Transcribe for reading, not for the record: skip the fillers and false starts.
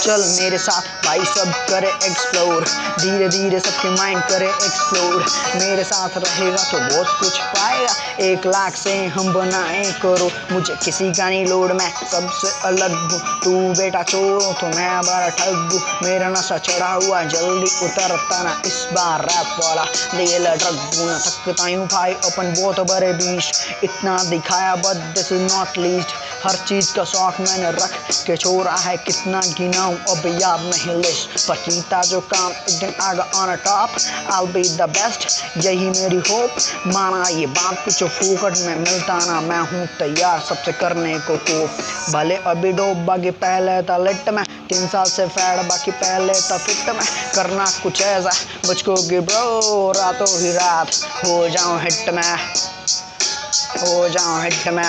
चल मेरे साथ भाई सब करे एक्सप्लोर, धीरे धीरे सबके माइंड करे एक्सप्लोर। मेरे साथ रहेगा तो बहुत कुछ पाएगा, 1 लाख से हम बनाए करो, मुझे किसी का नहीं लोड, मैं सबसे अलग हूँ। तू बेटा चोर हो तो मैं बड़ा ठग हूँ, मेरा नशा चढ़ा हुआ जल्दी उतरता ना, इस बार रैप वाला दिल ड्रग न सकता हूँ भाई अपन बहुत बड़े बीच, इतना दिखाया but this is not least. हर चीज का शौक मैंने रख के छोड़ा है, कितना गिनाऊं अब याद नहीं लिस्ट, पर कीता जो काम एक दिन आगा on top, I'll be the best यही मेरी होप। माना ये बात कुछ फूकट में मिलता ना, मैं हूँ तैयार सबसे करने को कोप। भले अभी डोब बाकी पहले था लिट में, 3 साल से फैड बाकी पहले था फिट में, करना कुछ ऐसा मुझको कि ब्रो रातों ही रात हो जाऊं हिट में, हो जाऊं हिट में।